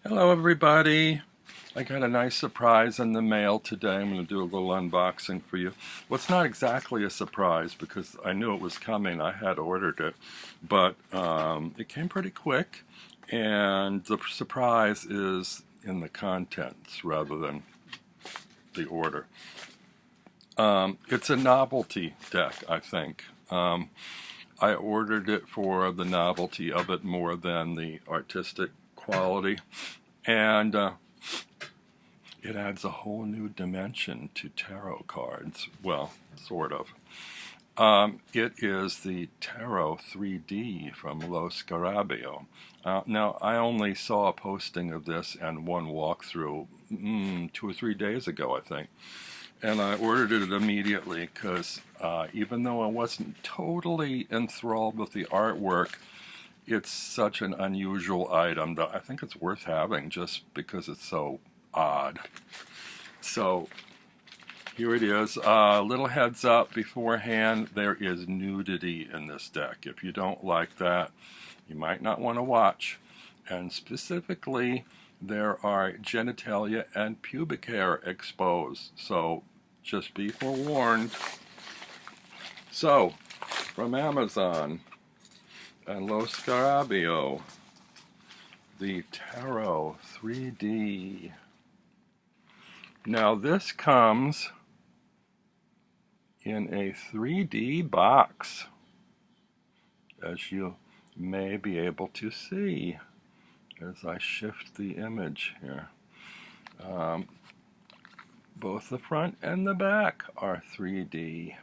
Hello everybody. I got a nice surprise in the mail today. I'm going to do a little unboxing for you. Well, it's not exactly a surprise because I knew it was coming. I had ordered it, but it came pretty quick, and the surprise is in the contents rather than the order. It's a novelty deck, I think. I ordered it for the novelty of it more than the artistic quality, and it adds a whole new dimension to tarot cards. Well, sort of. It is the Tarot 3D from Lo Scarabeo. Now, I only saw a posting of this and one walkthrough 2 or 3 days ago, I think. And I ordered it immediately because even though I wasn't totally enthralled with the artwork, it's such an unusual item that I think it's worth having just because it's so odd. So here it is. Little heads up beforehand, there is nudity in this deck. If you don't like that, you might not want to watch. And specifically, there are genitalia and pubic hair exposed. So just be forewarned. So, from Amazon and Lo Scarabeo, the Tarot 3D. Now this comes in a 3D box, as you may be able to see as I shift the image here. Both the front and the back are 3D.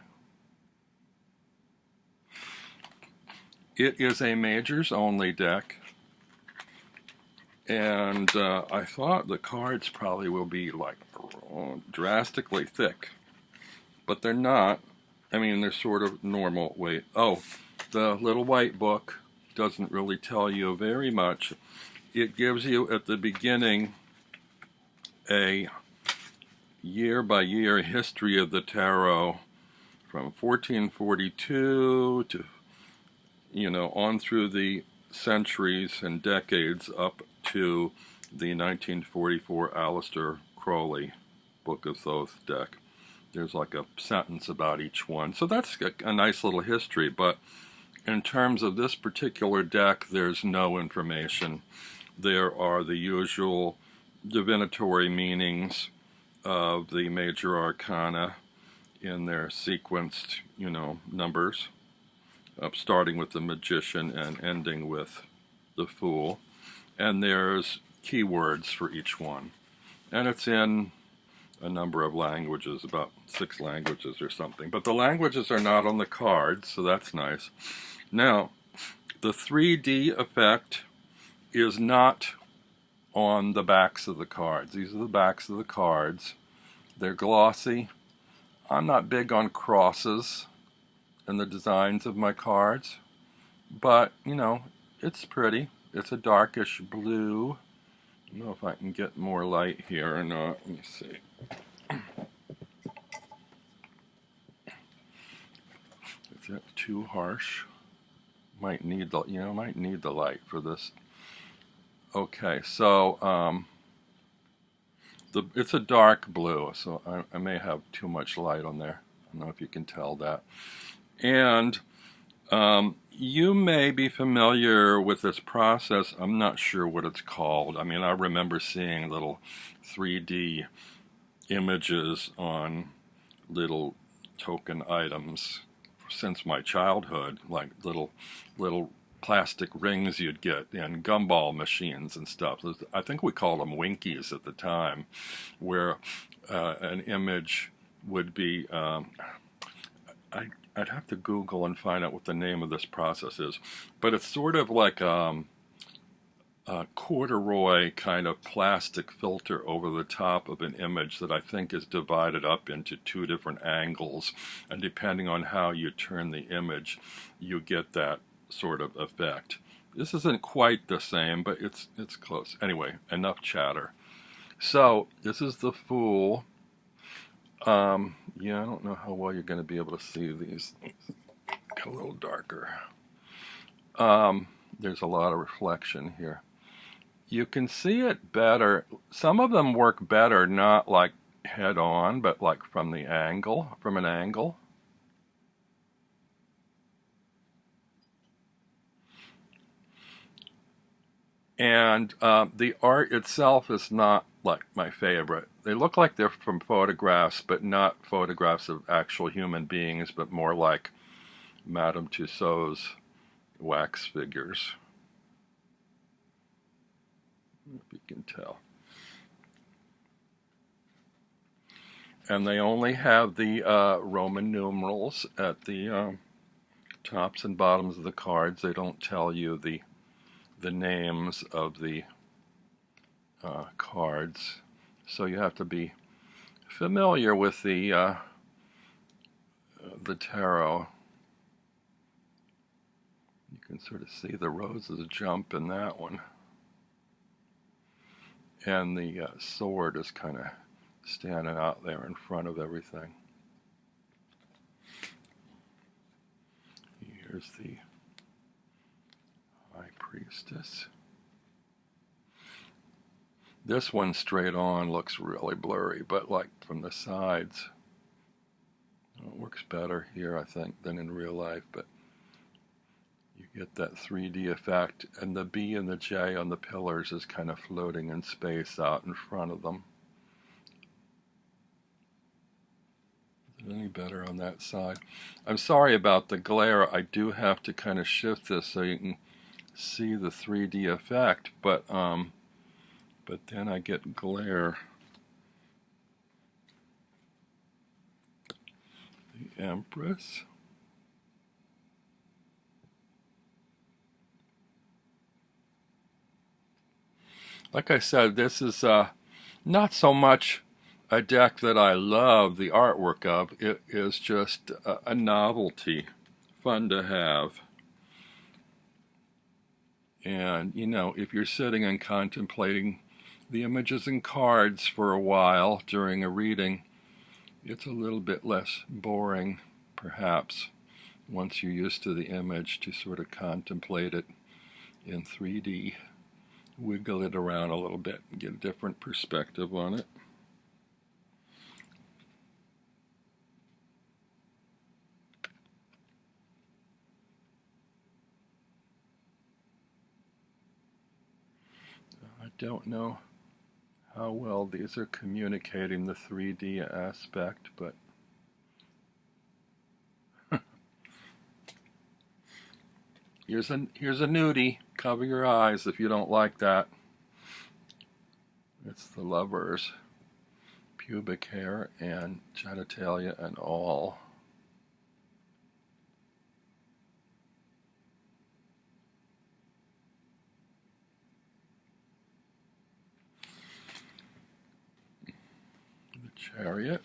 It is a majors only deck, and I thought the cards probably will be like drastically thick, but they're not. I mean, they're sort of normal weight. Oh, the little white book doesn't really tell you very much. It gives you at the beginning a year-by-year history of the tarot from 1442 to, on through the centuries and decades up to the 1944 Aleister Crowley Book of Thoth deck. There's like a sentence about each one. So that's a nice little history, but in terms of this particular deck, there's no information. There are the usual divinatory meanings of the major arcana in their sequenced, numbers, starting with the magician and ending with the fool. And there's keywords for each one. And it's in a number of languages, about 6 languages or something. But the languages are not on the cards, so that's nice. Now, the 3D effect is not on the backs of the cards. These are the backs of the cards. They're glossy. I'm not big on crosses in the designs of my cards, but, it's pretty. It's a darkish blue. I don't know if I can get more light here or not. Let me see. Is that too harsh? Might need the light for this. Okay, so it's a dark blue, so I may have too much light on there. I don't know if you can tell that. And you may be familiar with this process. I'm not sure what it's called. I mean, I remember seeing little 3D images on little token items since my childhood, like little plastic rings you'd get in gumball machines and stuff. I think we called them Winkies at the time, where an image would be, I'd have to Google and find out what the name of this process is, but it's sort of like a corduroy kind of plastic filter over the top of an image that I think is divided up into 2 different angles, and depending on how you turn the image, you get that sort of effect. This isn't quite the same, but it's close. Anyway, enough chatter. So this is the Fool. Yeah, I don't know how well you're going to be able to see these. Get a little darker. There's a lot of reflection here. You can see it better. Some of them work better, not like head on, but like from an angle. And the art itself is not like my favorite. They look like they're from photographs, but not photographs of actual human beings, but more like Madame Tussaud's wax figures, if you can tell. And they only have the Roman numerals at the tops and bottoms of the cards. They don't tell you the names of the cards, so you have to be familiar with the tarot. You can sort of see the roses jump in that one, and the sword is kind of standing out there in front of everything. Here's the High Priestess. This one straight on looks really blurry, but like from the sides, it works better here, I think, than in real life, but you get that 3D effect, and the B and the J on the pillars is kind of floating in space out in front of them. Is it any better on that side? I'm sorry about the glare. I do have to kind of shift this so you can see the 3D effect, but then I get glare. The Empress. Like I said, this is not so much a deck that I love the artwork of. It is just a novelty, fun to have. And, you know, if you're sitting and contemplating the images and cards for a while during a reading, it's a little bit less boring, perhaps, once you're used to the image, to sort of contemplate it in 3D. Wiggle it around a little bit and get a different perspective on it. I don't know how well these are communicating the 3D aspect, but here's a nudie. Cover your eyes if you don't like that. It's the lovers, pubic hair and genitalia and all. The Chariot.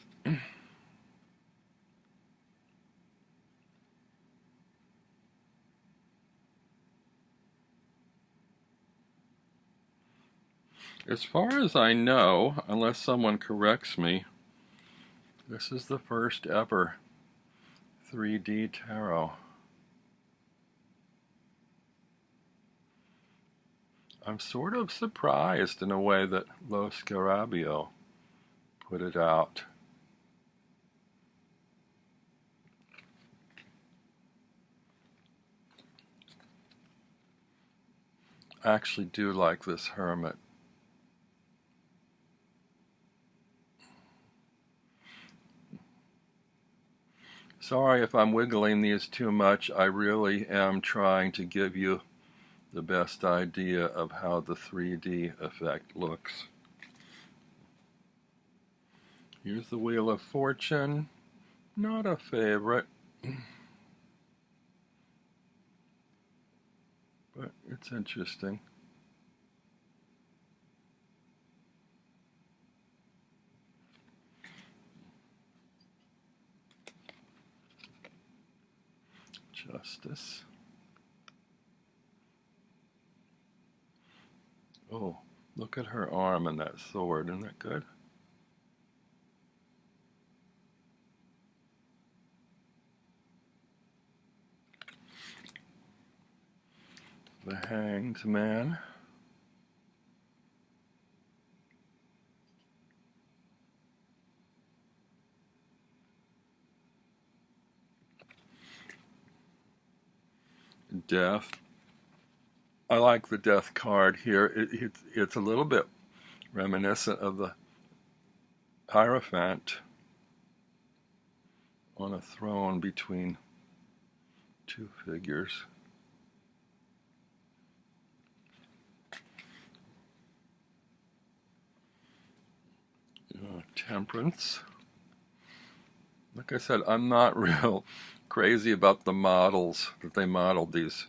As far as I know, unless someone corrects me, this is the first ever 3D tarot. I'm sort of surprised in a way that Lo Scarabeo put it out. I actually do like this hermit. Sorry if I'm wiggling these too much. I really am trying to give you the best idea of how the 3D effect looks. Here's the Wheel of Fortune. Not a favorite, but it's interesting. Justice. Oh, look at her arm and that sword. Isn't that good? The Hanged Man. Death. I like the death card here. It's a little bit reminiscent of the Hierophant on a throne between two figures. Temperance. Like I said, I'm not real crazy about the models that they modeled these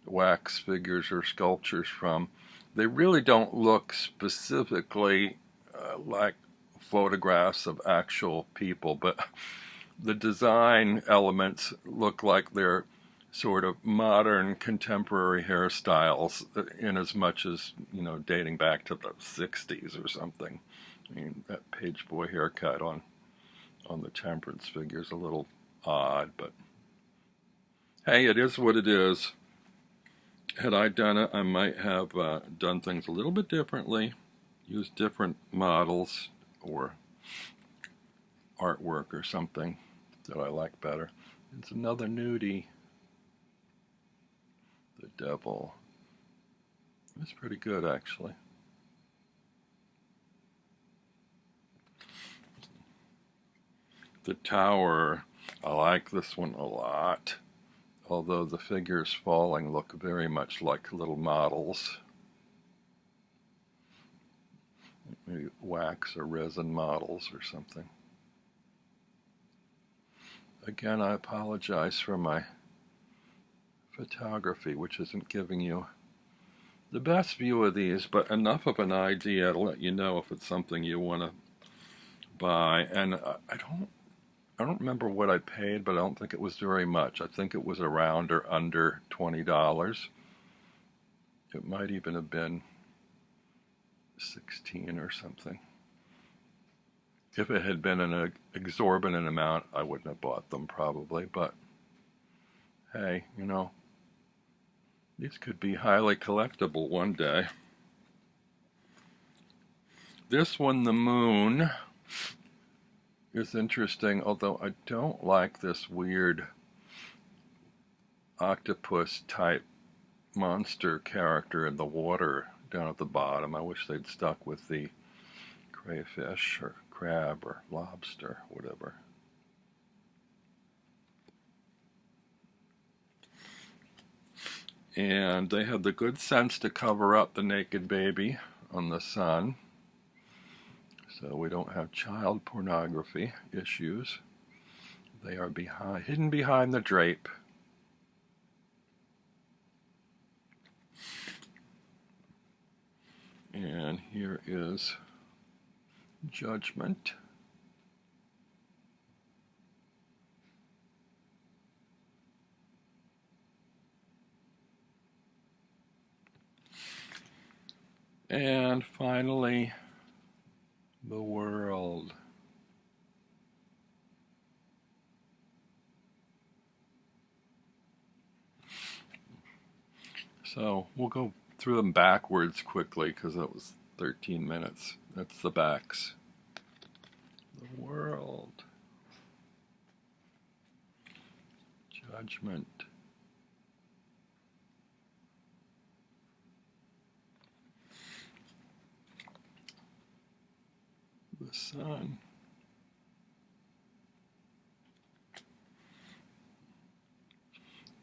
wax figures or sculptures from. They really don't look specifically like photographs of actual people, but the design elements look like they're sort of modern contemporary hairstyles, in as much as, you know, dating back to the 60s or something. I mean, that page boy haircut on the temperance figure is a little odd, but hey, it is what it is. Had I done it, I might have done things a little bit differently, used different models or artwork or something that I like better. It's another nudie. The devil. It's pretty good, actually. The tower. I like this one a lot, although the figures falling look very much like little models. Maybe wax or resin models or something. Again, I apologize for my photography, which isn't giving you the best view of these, but enough of an idea to let you know if it's something you want to buy. And I don't remember what I paid, but I don't think it was very much. I think it was around or under $20. It might even have been 16 or something. If it had been an exorbitant amount, I wouldn't have bought them probably, but hey, you know, these could be highly collectible one day. This one, the moon, is interesting, although I don't like this weird octopus type monster character in the water down at the bottom. I wish they'd stuck with the crayfish or crab or lobster, whatever. And they have the good sense to cover up the naked baby on the sun, so we don't have child pornography issues. They are hidden behind the drape. And here is Judgment. And finally, the world. So we'll go through them backwards quickly because that was 13 minutes. That's the backs. The world. Judgment. The sun.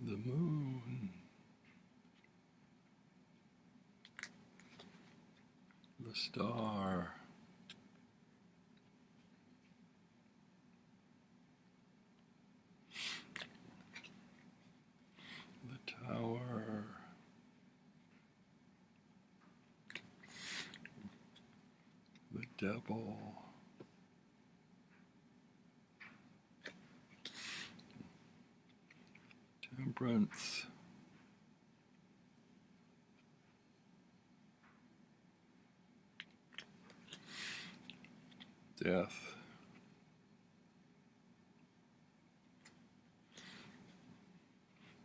The moon. The star. The tower. The devil. Temperance. Death.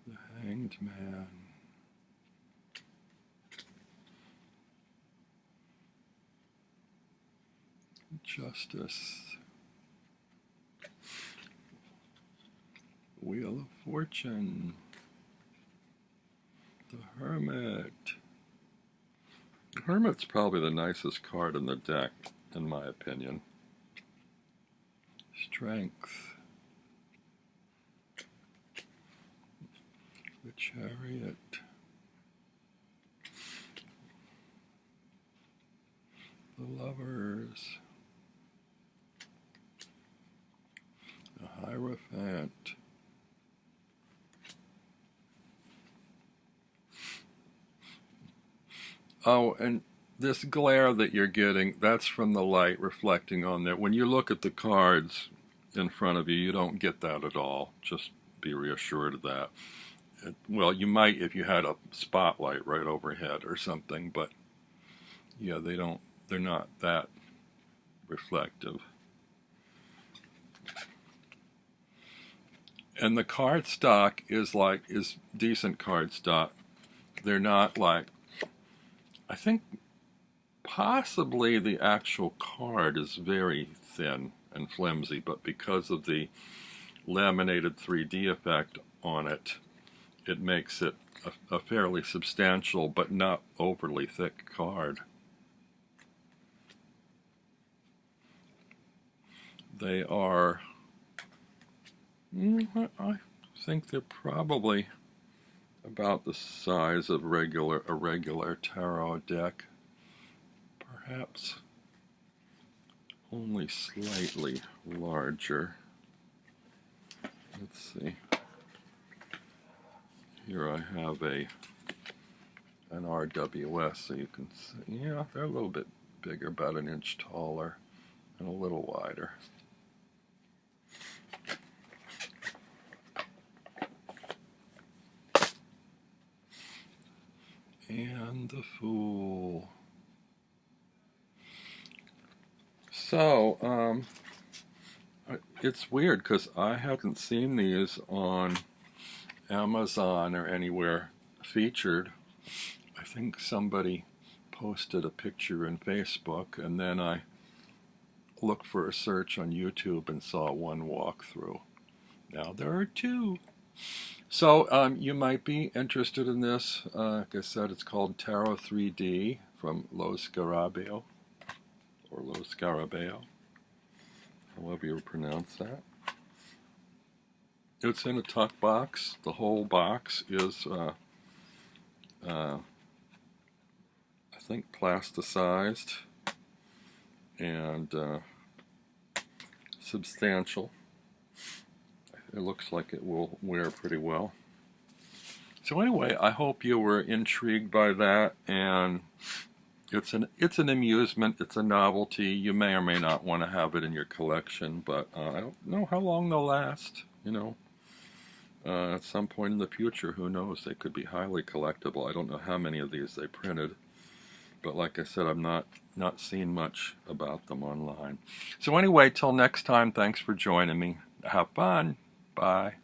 The hanged man. Justice. Wheel of Fortune. The Hermit. The Hermit's probably the nicest card in the deck, in my opinion. Strength. The Chariot. The Lovers. The Hierophant. Oh, and this glare that you're getting, that's from the light reflecting on there. When you look at the cards in front of you, you don't get that at all. Just be reassured of that. Well, you might if you had a spotlight right overhead or something, but yeah, they're not that reflective. And the card stock is decent card stock. They're not like, I think possibly the actual card is very thin and flimsy, but because of the laminated 3D effect on it, it makes it a fairly substantial but not overly thick card. They are, I think they're probably about the size of a regular tarot deck. Perhaps only slightly larger. Let's see. Here I have an RWS, so you can see, yeah, they're a little bit bigger, about an inch taller, and a little wider. And the Fool. So, it's weird because I hadn't seen these on Amazon or anywhere featured. I think somebody posted a picture in Facebook, and then I looked for a search on YouTube and saw one walkthrough. Now there are two. So you might be interested in this. Like I said, it's called Tarot 3D from Lo Scarabeo, or Lo Scarabeo, however you pronounce that. It's in a tuck box. The whole box is, I think, plasticized and substantial. It looks like it will wear pretty well. So anyway, I hope you were intrigued by that, and it's an amusement, it's a novelty. You may or may not want to have it in your collection, but I don't know how long they'll last, you know. At some point in the future, who knows, they could be highly collectible. I don't know how many of these they printed, but like I said, I'm not seeing much about them online. So anyway, till next time, thanks for joining me. Have fun. Bye.